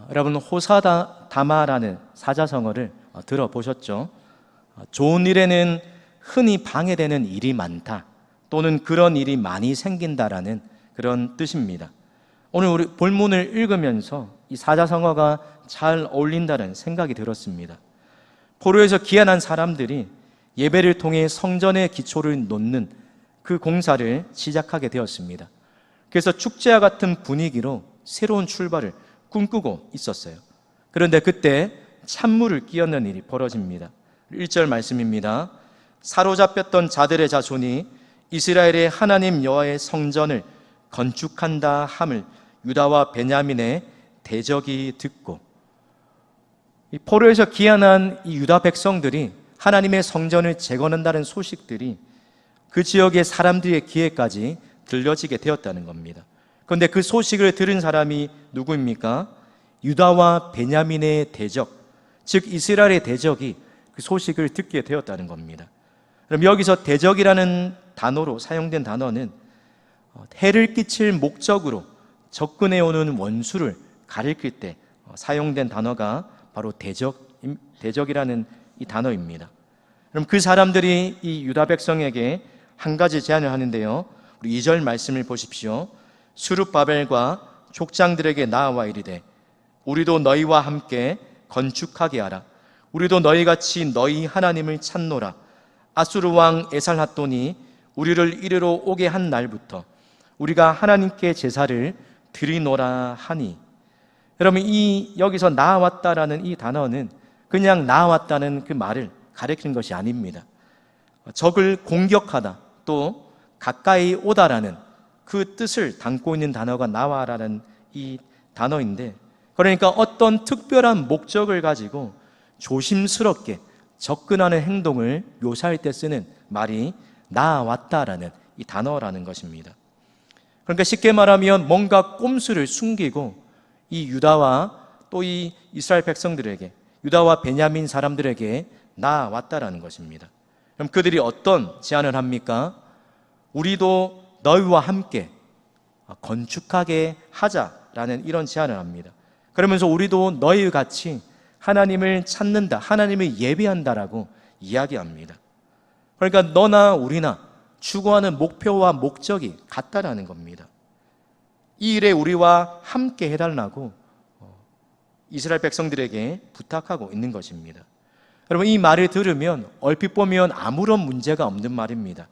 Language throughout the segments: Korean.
여러분 호사다마라는 사자성어를 들어보셨죠? 좋은 일에는 흔히 방해되는 일이 많다, 또는 그런 일이 많이 생긴다라는 그런 뜻입니다. 오늘 우리 본문을 읽으면서 이 사자성어가 잘 어울린다는 생각이 들었습니다. 포로에서 귀환한 사람들이 예배를 통해 성전의 기초를 놓는 그 공사를 시작하게 되었습니다. 그래서 축제와 같은 분위기로 새로운 출발을 꿈꾸고 있었어요. 그런데 그때 찬물을 끼얹는 일이 벌어집니다. 1절 말씀입니다. 사로잡혔던 자들의 자손이 이스라엘의 하나님 여호와의 성전을 건축한다 함을 유다와 베냐민의 대적이 듣고, 이 포로에서 귀환한 이 유다 백성들이 하나님의 성전을 재건한다는 소식들이 그 지역의 사람들의 귀에까지 들려지게 되었다는 겁니다. 그런데 그 소식을 들은 사람이 누구입니까? 유다와 베냐민의 대적, 즉 이스라엘의 대적이 그 소식을 듣게 되었다는 겁니다. 그럼 여기서 대적이라는 단어로 사용된 단어는 해를 끼칠 목적으로 접근해오는 원수를 가리킬 때 사용된 단어가 바로 대적이라는 이 단어입니다. 그럼 그 사람들이 이 유다 백성에게 한 가지 제안을 하는데요, 우리 2절 말씀을 보십시오. 스룹바벨과 족장들에게 나아와 이르되 우리도 너희와 함께 건축하게 하라. 우리도 너희같이 너희 하나님을 찾노라. 아수르 왕 에살핫돈이 우리를 이리로 오게 한 날부터 우리가 하나님께 제사를 드리노라 하니. 여러분, 이 여기서 나아왔다라는 이 단어는 그냥 나아왔다는 그 말을 가리키는 것이 아닙니다. 적을 공격하다, 또 가까이 오다라는 그 뜻을 담고 있는 단어가 나와라는 이 단어인데, 그러니까 어떤 특별한 목적을 가지고 조심스럽게 접근하는 행동을 묘사할 때 쓰는 말이 나아왔다라는 이 단어라는 것입니다. 그러니까 쉽게 말하면 뭔가 꼼수를 숨기고 이 유다와 또 이 이스라엘 백성들에게, 유다와 베냐민 사람들에게 나아왔다라는 것입니다. 그럼 그들이 어떤 제안을 합니까? 우리도 너희와 함께 건축하게 하자라는 이런 제안을 합니다. 그러면서 우리도 너희와 같이 하나님을 찾는다, 하나님을 예배한다라고 이야기합니다. 그러니까 너나 우리나 추구하는 목표와 목적이 같다라는 겁니다. 이 일에 우리와 함께 해달라고 이스라엘 백성들에게 부탁하고 있는 것입니다. 여러분, 이 말을 들으면 얼핏 보면 아무런 문제가 없는 말입니다.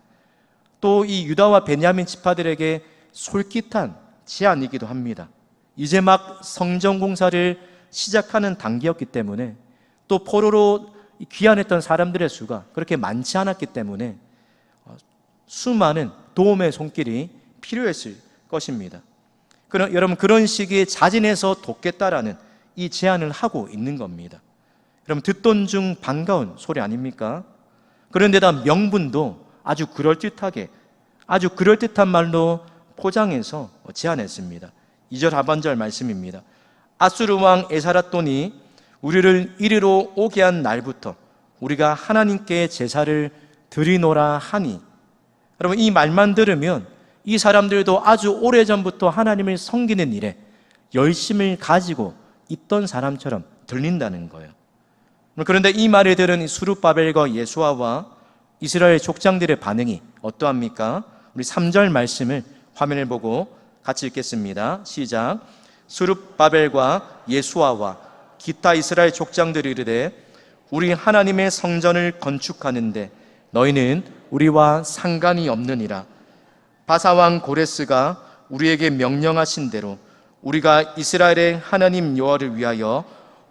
또 이 유다와 베냐민 지파들에게 솔깃한 제안이기도 합니다. 이제 막 성전 공사를 시작하는 단계였기 때문에, 또 포로로 귀환했던 사람들의 수가 그렇게 많지 않았기 때문에 수많은 도움의 손길이 필요했을 것입니다. 여러분, 그런 시기에 자진해서 돕겠다라는 이 제안을 하고 있는 겁니다. 여러분, 듣던 중 반가운 소리 아닙니까? 그런데다 명분도 아주 그럴듯하게, 아주 그럴듯한 말로 포장해서 제안했습니다. 2절 하반절 말씀입니다. 아수르 왕 에사라돈이 우리를 이리로 오게 한 날부터 우리가 하나님께 제사를 드리노라 하니. 여러분, 이 말만 들으면 이 사람들도 아주 오래전부터 하나님을 섬기는 일에 열심을 가지고 있던 사람처럼 들린다는 거예요. 그런데 이 말을 들은 스룹바벨과 예수아와 이스라엘 족장들의 반응이 어떠합니까? 우리 3절 말씀을 화면을 보고 같이 읽겠습니다. 시작. 스룹바벨과 예수아와 기타 이스라엘 족장들이 이르되 우리 하나님의 성전을 건축하는데 너희는 우리와 상관이 없느니라. 바사왕 고레스가 우리에게 명령하신 대로 우리가 이스라엘의 하나님 여호와를 위하여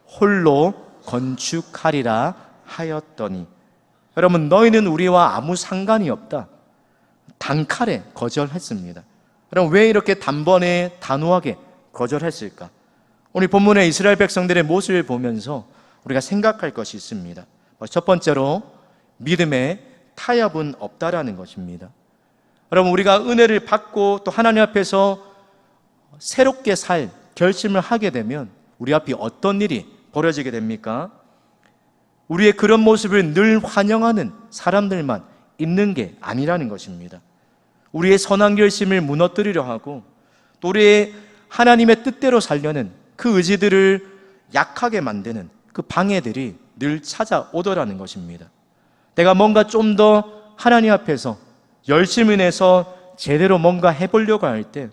홀로 건축하리라 하였더니. 여러분, 너희는 우리와 아무 상관이 없다, 단칼에 거절했습니다. 여러분, 왜 이렇게 단번에 단호하게 거절했을까? 오늘 본문의 이스라엘 백성들의 모습을 보면서 우리가 생각할 것이 있습니다. 첫 번째로 믿음에 타협은 없다라는 것입니다. 여러분, 우리가 은혜를 받고 또 하나님 앞에서 새롭게 살 결심을 하게 되면 우리 앞에 어떤 일이 벌어지게 됩니까? 우리의 그런 모습을 늘 환영하는 사람들만 있는 게 아니라는 것입니다. 우리의 선한 결심을 무너뜨리려 하고 또 우리의 하나님의 뜻대로 살려는 그 의지들을 약하게 만드는 그 방해들이 늘 찾아오더라는 것입니다. 내가 뭔가 좀 더 하나님 앞에서 열심히 내서 제대로 뭔가 해보려고 할 때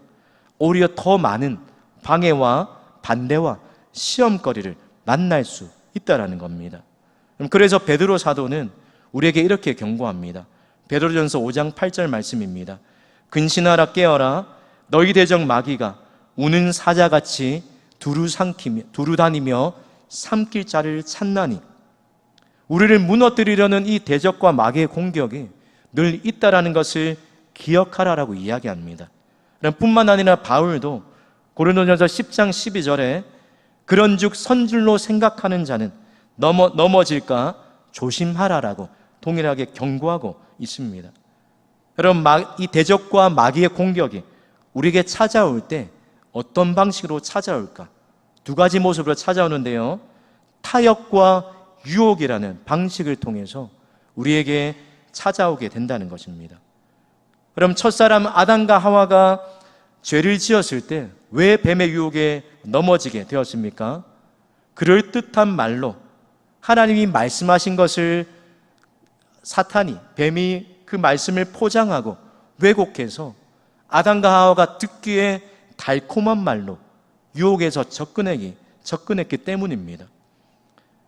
오히려 더 많은 방해와 반대와 시험거리를 만날 수 있다라는 겁니다. 그래서 베드로 사도는 우리에게 이렇게 경고합니다. 베드로전서 5장 8절 말씀입니다. 근신하라 깨어라 너희 대적 마귀가 우는 사자같이 두루 다니며 삼킬 자를 찾나니. 우리를 무너뜨리려는 이 대적과 마귀의 공격이 늘 있다라는 것을 기억하라라고 이야기합니다. 뿐만 아니라 바울도 고린도전서 10장 12절에 그런즉 선줄로 생각하는 자는 넘어질까 조심하라라고 동일하게 경고하고 있습니다. 여러분, 이 대적과 마귀의 공격이 우리에게 찾아올 때 어떤 방식으로 찾아올까? 두 가지 모습으로 찾아오는데요. 타협과 유혹이라는 방식을 통해서 우리에게 찾아오게 된다는 것입니다. 그럼 첫사람 아담과 하와가 죄를 지었을 때 왜 뱀의 유혹에 넘어지게 되었습니까? 그럴듯한 말로 하나님이 말씀하신 것을 사탄이, 뱀이 그 말씀을 포장하고 왜곡해서 아담과 하와가 듣기에 달콤한 말로 유혹에서 접근했기 때문입니다.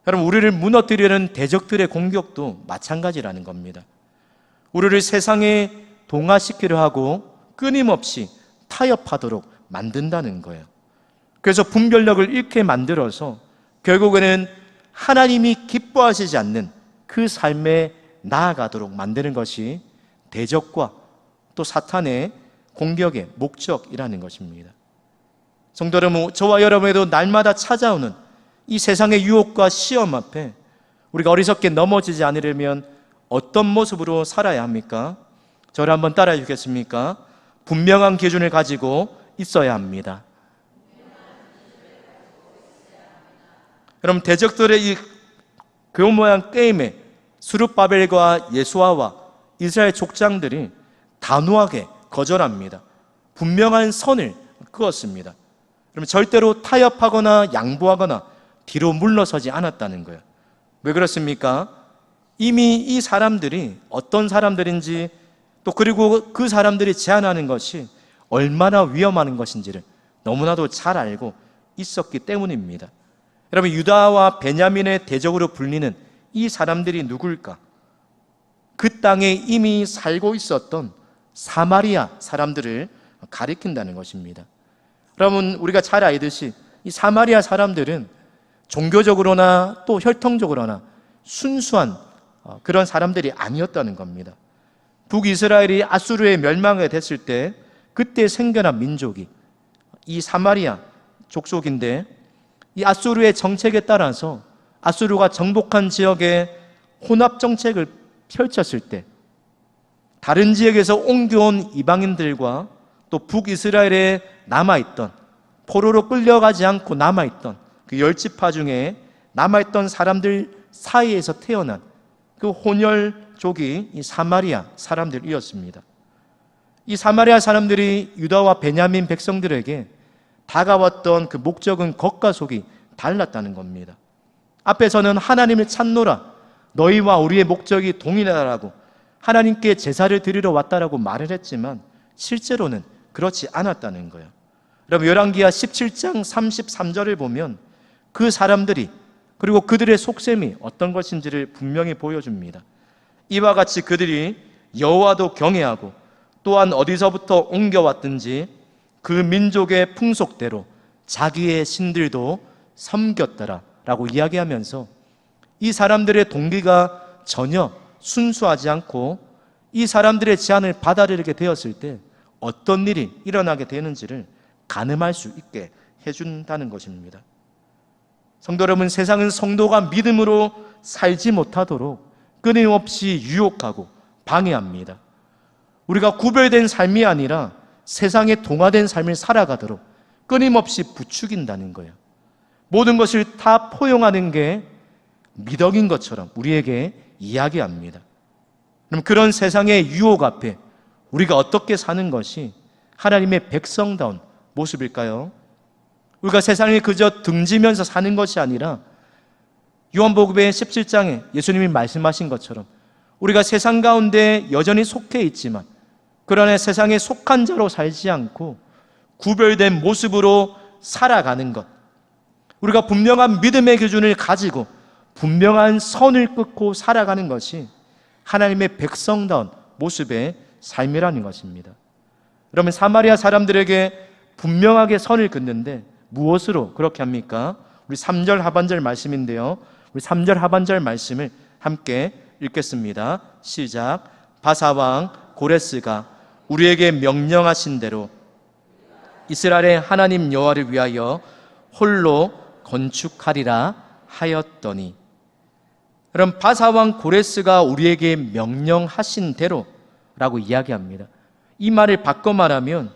여러분, 우리를 무너뜨리려는 대적들의 공격도 마찬가지라는 겁니다. 우리를 세상에 동화시키려 하고 끊임없이 타협하도록 만든다는 거예요. 그래서 분별력을 잃게 만들어서 결국에는 하나님이 기뻐하시지 않는 그 삶에 나아가도록 만드는 것이 대적과 또 사탄의 공격의 목적이라는 것입니다. 성도 여러분, 저와 여러분에도 날마다 찾아오는 이 세상의 유혹과 시험 앞에 우리가 어리석게 넘어지지 않으려면 어떤 모습으로 살아야 합니까? 저를 한번 따라해 주겠습니까? 분명한 기준을 가지고 있어야 합니다. 여러분, 대적들의 이 그 모양 게임에 스룹바벨과 예수아와 이스라엘 족장들이 단호하게 거절합니다. 분명한 선을 그었습니다. 그러면 절대로 타협하거나 양보하거나 뒤로 물러서지 않았다는 거예요. 왜 그렇습니까? 이미 이 사람들이 어떤 사람들인지 또 그리고 그 사람들이 제안하는 것이 얼마나 위험한 것인지를 너무나도 잘 알고 있었기 때문입니다. 여러분, 유다와 베냐민의 대적으로 불리는 이 사람들이 누굴까? 그 땅에 이미 살고 있었던 사마리아 사람들을 가리킨다는 것입니다. 여러분, 우리가 잘 알듯이 이 사마리아 사람들은 종교적으로나 또 혈통적으로나 순수한 그런 사람들이 아니었다는 겁니다. 북이스라엘이 아수르에 멸망하게 됐을 때 그때 생겨난 민족이 이 사마리아 족속인데, 이 아수르의 정책에 따라서 아수르가 정복한 지역에 혼합 정책을 펼쳤을 때 다른 지역에서 옮겨온 이방인들과 또 북이스라엘에 남아있던, 포로로 끌려가지 않고 남아있던 그 10지파 중에 남아있던 사람들 사이에서 태어난 그 혼혈족이 이 사마리아 사람들이었습니다. 이 사마리아 사람들이 유다와 베냐민 백성들에게 다가왔던 그 목적은 겉과 속이 달랐다는 겁니다. 앞에서는 하나님을 찾노라, 너희와 우리의 목적이 동일하다라고 하나님께 제사를 드리러 왔다라고 말을 했지만 실제로는 그렇지 않았다는 거예요. 여러분, 열왕기하 17장 33절을 보면 그 사람들이 그리고 그들의 속셈이 어떤 것인지를 분명히 보여줍니다. 이와 같이 그들이 여호와도 경외하고 또한 어디서부터 옮겨왔든지 그 민족의 풍속대로 자기의 신들도 섬겼더라 라고 이야기하면서 이 사람들의 동기가 전혀 순수하지 않고 이 사람들의 제안을 받아들이게 되었을 때 어떤 일이 일어나게 되는지를 가늠할 수 있게 해준다는 것입니다. 성도 여러분, 세상은 성도가 믿음으로 살지 못하도록 끊임없이 유혹하고 방해합니다. 우리가 구별된 삶이 아니라 세상에 동화된 삶을 살아가도록 끊임없이 부추긴다는 거예요. 모든 것을 다 포용하는 게 미덕인 것처럼 우리에게 이야기합니다. 그럼 그런 세상의 유혹 앞에 우리가 어떻게 사는 것이 하나님의 백성다운 모습일까요? 우리가 세상에 그저 등지면서 사는 것이 아니라 요한복음의 17장에 예수님이 말씀하신 것처럼 우리가 세상 가운데 여전히 속해 있지만 그러나 세상에 속한 자로 살지 않고 구별된 모습으로 살아가는 것, 우리가 분명한 믿음의 기준을 가지고 분명한 선을 끊고 살아가는 것이 하나님의 백성다운 모습의 삶이라는 것입니다. 그러면 사마리아 사람들에게 분명하게 선을 긋는데 무엇으로 그렇게 합니까? 우리 3절 하반절 말씀인데요, 우리 3절 하반절 말씀을 함께 읽겠습니다. 시작. 바사왕 고레스가 우리에게 명령하신 대로 이스라엘의 하나님 여호와를 위하여 홀로 건축하리라 하였더니, 그럼 바사왕 고레스가 우리에게 명령하신 대로라고 이야기합니다. 이 말을 바꿔 말하면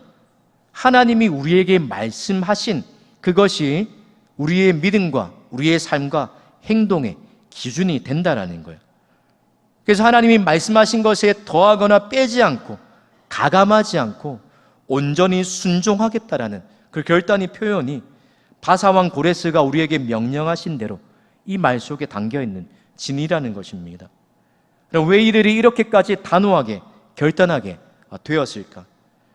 하나님이 우리에게 말씀하신 그것이 우리의 믿음과 우리의 삶과 행동의 기준이 된다라는 거예요. 그래서 하나님이 말씀하신 것에 더하거나 빼지 않고 가감하지 않고 온전히 순종하겠다라는 그 결단의 표현이 바사왕 고레스가 우리에게 명령하신 대로 이 말 속에 담겨있는 진이라는 것입니다. 그럼 왜 이들이 이렇게까지 단호하게 결단하게 되었을까?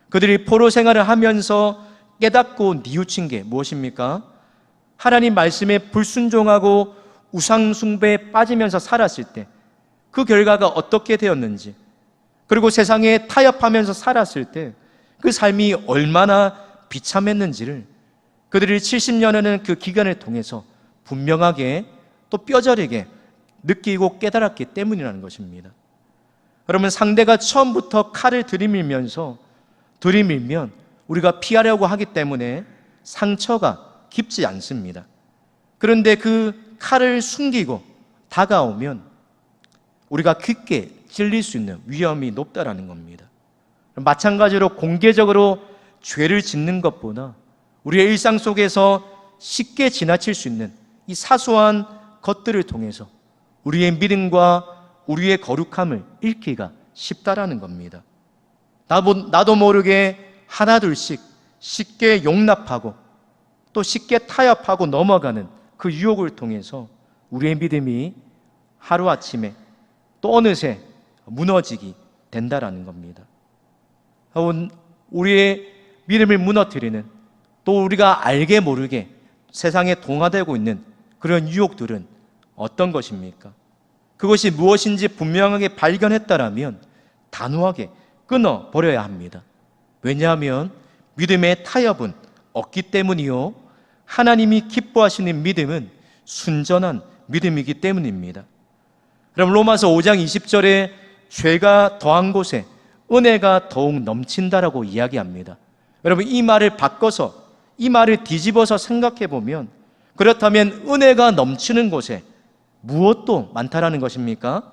그들이 포로 생활을 하면서 깨닫고 뉘우친 게 무엇입니까? 하나님 말씀에 불순종하고 우상 숭배에 빠지면서 살았을 때 그 결과가 어떻게 되었는지, 그리고 세상에 타협하면서 살았을 때 그 삶이 얼마나 비참했는지를 그들이 70년이라는 그 기간을 통해서 분명하게 또 뼈저리게 느끼고 깨달았기 때문이라는 것입니다. 그러면 상대가 처음부터 칼을 들이밀면 우리가 피하려고 하기 때문에 상처가 깊지 않습니다. 그런데 그 칼을 숨기고 다가오면 우리가 깊게 찔릴 수 있는 위험이 높다라는 겁니다. 마찬가지로 공개적으로 죄를 짓는 것보다 우리의 일상 속에서 쉽게 지나칠 수 있는 이 사소한 것들을 통해서 우리의 믿음과 우리의 거룩함을 잃기가 쉽다라는 겁니다. 나도 모르게 하나둘씩 쉽게 용납하고 또 쉽게 타협하고 넘어가는 그 유혹을 통해서 우리의 믿음이 하루아침에 또 어느새 무너지게 된다라는 겁니다. 우리의 믿음을 무너뜨리는, 또 우리가 알게 모르게 세상에 동화되고 있는 그런 유혹들은 어떤 것입니까? 그것이 무엇인지 분명하게 발견했다라면 단호하게 끊어버려야 합니다. 왜냐하면 믿음의 타협은 없기 때문이요, 하나님이 기뻐하시는 믿음은 순전한 믿음이기 때문입니다. 그럼 로마서 5장 20절에 죄가 더한 곳에 은혜가 더욱 넘친다라고 이야기합니다. 여러분, 이 말을 바꿔서, 이 말을 뒤집어서 생각해 보면, 그렇다면 은혜가 넘치는 곳에 무엇도 많다라는 것입니까?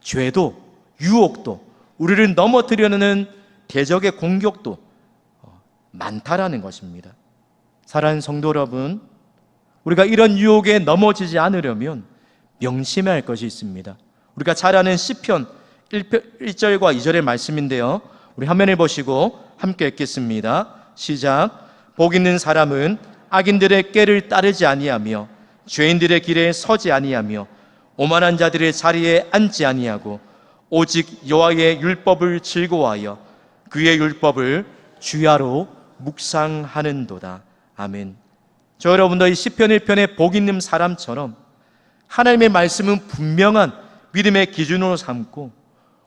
죄도, 유혹도, 우리를 넘어뜨리려는 대적의 공격도 많다라는 것입니다. 사랑하는 성도 여러분, 우리가 이런 유혹에 넘어지지 않으려면 명심해야 할 것이 있습니다. 우리가 잘 아는 시편 1절과 2절의 말씀인데요, 우리 화면을 보시고 함께 읽겠습니다. 시작. 복 있는 사람은 악인들의 꾀를 따르지 아니하며 죄인들의 길에 서지 아니하며 오만한 자들의 자리에 앉지 아니하고 오직 여호와의 율법을 즐거워하여 그의 율법을 주야로 묵상하는도다. 아멘. 저 여러분도 이 시편 1편의 복 있는 사람처럼 하나님의 말씀은 분명한 믿음의 기준으로 삼고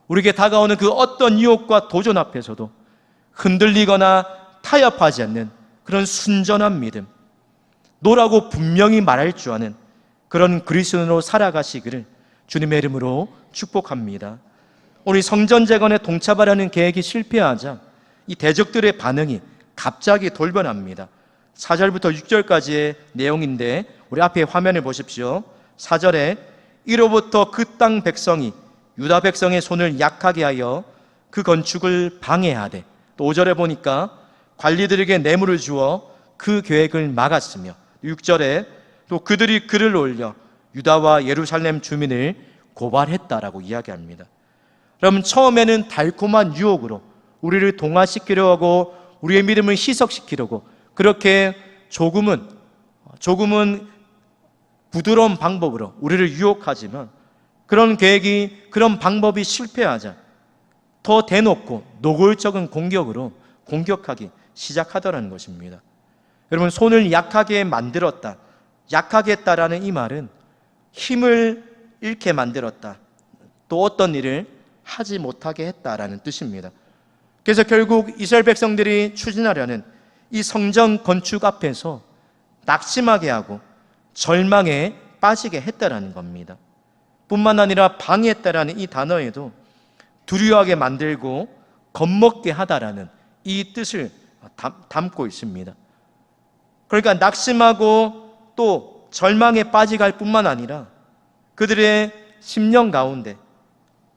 우리에게 다가오는 그 어떤 유혹과 도전 앞에서도 흔들리거나 타협하지 않는 그런 순전한 믿음, 노라고 분명히 말할 줄 아는 그런 그리스도인으로 살아가시기를 주님의 이름으로 축복합니다. 오늘 성전 재건에 동참하려는 계획이 실패하자 이 대적들의 반응이 갑자기 돌변합니다. 4절부터 6절까지의 내용인데 우리 앞에 화면을 보십시오. 4절에 이로부터 그 땅 백성이 유다 백성의 손을 약하게 하여 그 건축을 방해하되, 또 5절에 보니까 관리들에게 뇌물을 주어 그 계획을 막았으며, 6절에 또 그들이 글을 올려 유다와 예루살렘 주민을 고발했다라고 이야기합니다. 그럼 처음에는 달콤한 유혹으로 우리를 동화시키려 하고 우리의 믿음을 희석시키려고 그렇게 조금은 부드러운 방법으로 우리를 유혹하지만 그런 방법이 실패하자 더 대놓고 노골적인 공격으로 공격하기 시작하더라는 것입니다. 여러분, 손을 약하게 만들었다, 약하게 했다라는 이 말은 힘을 잃게 만들었다, 또 어떤 일을 하지 못하게 했다라는 뜻입니다. 그래서 결국 이스라엘 백성들이 추진하려는 이 성전 건축 앞에서 낙심하게 하고 절망에 빠지게 했다라는 겁니다. 뿐만 아니라 방해했다라는 이 단어에도 두려워하게 만들고 겁먹게 하다라는 이 뜻을 담고 있습니다. 그러니까 낙심하고 또 절망에 빠지게 할 뿐만 아니라 그들의 심령 가운데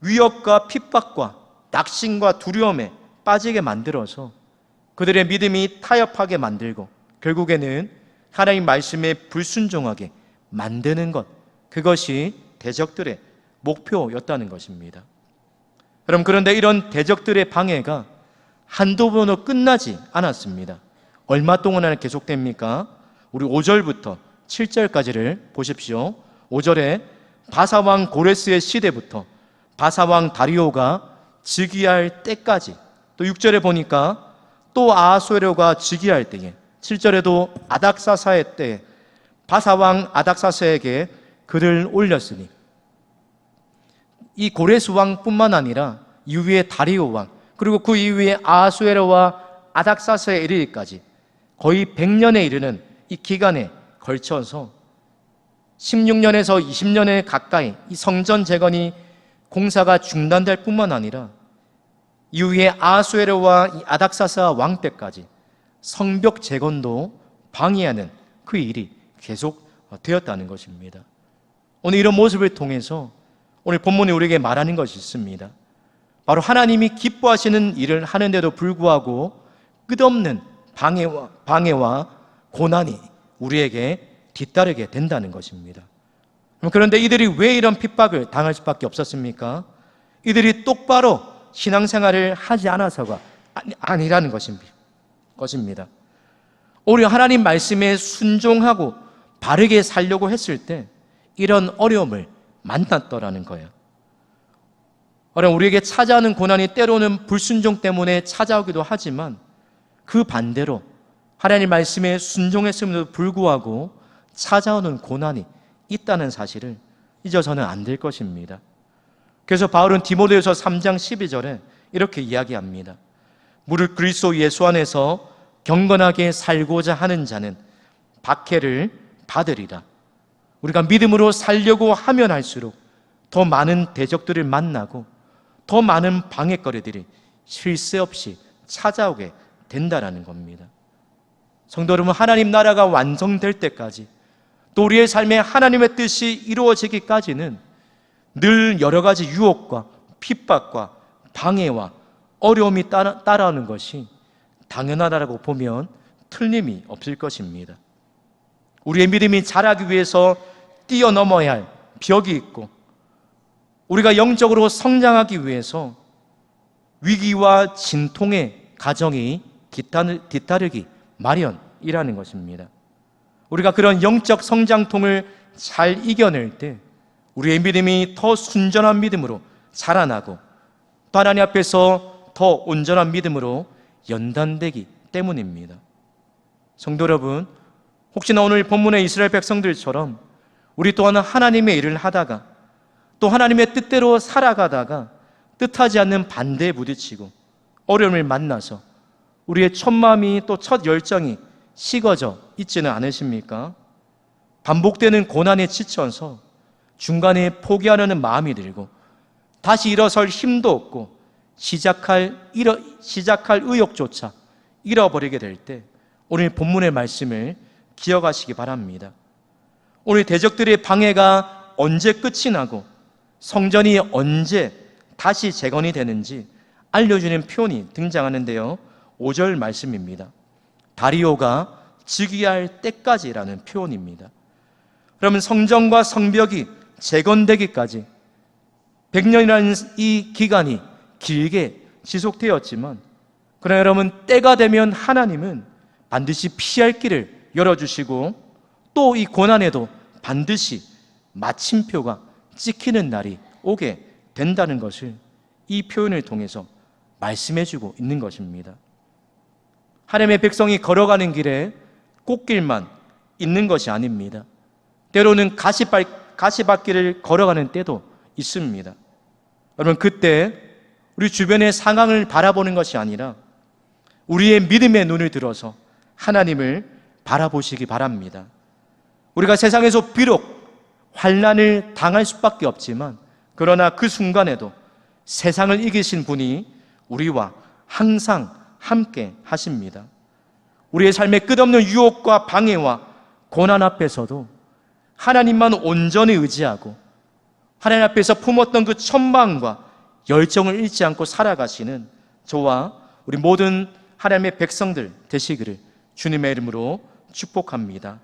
위협과 핍박과 낙심과 두려움에 빠지게 만들어서 그들의 믿음이 타협하게 만들고 결국에는 하나님 말씀에 불순종하게 만드는 것, 그것이 대적들의 목표였다는 것입니다. 여러분, 그런데 이런 대적들의 방해가 한두 번으로 끝나지 않았습니다. 얼마 동안 계속됩니까? 우리 5절부터 7절까지를 보십시오. 5절에 바사왕 고레스의 시대부터 바사왕 다리오가 즉위할 때까지, 또 6절에 보니까 또 아하수에로가 즉위할 때에, 7절에도 아닥사사의 때에 바사왕 아닥사사에게 글을 올렸으니, 이 고레스 왕뿐만 아니라 이후에 다리오 왕, 그리고 그 이후에 아하수에로와 아닥사사에 이르기까지 거의 100년에 이르는 이 기간에 걸쳐서 16년에서 20년에 가까이 이 성전 재건이 공사가 중단될 뿐만 아니라 이후에 아하수에로와 이 아닥사사 왕 때까지 성벽 재건도 방해하는 그 일이 계속 되었다는 것입니다. 오늘 이런 모습을 통해서 오늘 본문이 우리에게 말하는 것이 있습니다. 바로 하나님이 기뻐하시는 일을 하는데도 불구하고 끝없는 방해와 고난이 우리에게 뒤따르게 된다는 것입니다. 그런데 이들이 왜 이런 핍박을 당할 수밖에 없었습니까? 이들이 똑바로 신앙생활을 하지 않아서가 아니라는 것입니다. 오히려 하나님 말씀에 순종하고 바르게 살려고 했을 때 이런 어려움을 만났더라는 거예요. 우리에게 찾아오는 고난이 때로는 불순종 때문에 찾아오기도 하지만 그 반대로 하나님 말씀에 순종했음에도 불구하고 찾아오는 고난이 있다는 사실을 잊어서는 안 될 것입니다. 그래서 바울은 디모데후서 3장 12절에 이렇게 이야기합니다. 무릇 그리스도 예수 안에서 경건하게 살고자 하는 자는 박해를 받으리라. 우리가 믿음으로 살려고 하면 할수록 더 많은 대적들을 만나고 더 많은 방해거리들이 쉴 새 없이 찾아오게 된다라는 겁니다. 성도 여러분, 하나님 나라가 완성될 때까지, 또 우리의 삶에 하나님의 뜻이 이루어지기까지는 늘 여러 가지 유혹과 핍박과 방해와 어려움이 따라오는 것이 당연하다고 보면 틀림이 없을 것입니다. 우리의 믿음이 자라기 위해서 뛰어넘어야 할 벽이 있고, 우리가 영적으로 성장하기 위해서 위기와 진통의 과정이 뒤따르기 마련이라는 것입니다. 우리가 그런 영적 성장통을 잘 이겨낼 때 우리의 믿음이 더 순전한 믿음으로 자라나고 또 하나님 앞에서 더 온전한 믿음으로 연단되기 때문입니다. 성도 여러분, 혹시나 오늘 본문의 이스라엘 백성들처럼 우리 또한 하나님의 일을 하다가 또 하나님의 뜻대로 살아가다가 뜻하지 않는 반대에 부딪히고 어려움을 만나서 우리의 첫 마음이 또 첫 열정이 식어져 있지는 않으십니까? 반복되는 고난에 지쳐서 중간에 포기하려는 마음이 들고 다시 일어설 힘도 없고 시작할 의욕조차 잃어버리게 될 때 오늘 본문의 말씀을 기억하시기 바랍니다. 오늘 대적들의 방해가 언제 끝이 나고 성전이 언제 다시 재건이 되는지 알려주는 표현이 등장하는데요, 5절 말씀입니다. 다리오가 즉위할 때까지라는 표현입니다. 그러면 성전과 성벽이 재건되기까지 100년이라는 이 기간이 길게 지속되었지만, 그러나 여러분, 때가 되면 하나님은 반드시 피할 길을 열어주시고 또 이 고난에도 반드시 마침표가 찍히는 날이 오게 된다는 것을 이 표현을 통해서 말씀해주고 있는 것입니다. 하나님의 백성이 걸어가는 길에 꽃길만 있는 것이 아닙니다. 때로는 가시밭길을 걸어가는 때도 있습니다. 여러분, 그때 우리 주변의 상황을 바라보는 것이 아니라 우리의 믿음의 눈을 들어서 하나님을 바라보시기 바랍니다. 우리가 세상에서 비록 환난을 당할 수밖에 없지만 그러나 그 순간에도 세상을 이기신 분이 우리와 항상 함께 하십니다. 우리의 삶의 끝없는 유혹과 방해와 고난 앞에서도 하나님만 온전히 의지하고 하나님 앞에서 품었던 그 천망과 열정을 잃지 않고 살아가시는 저와 우리 모든 하나님의 백성들 되시기를 주님의 이름으로 축복합니다.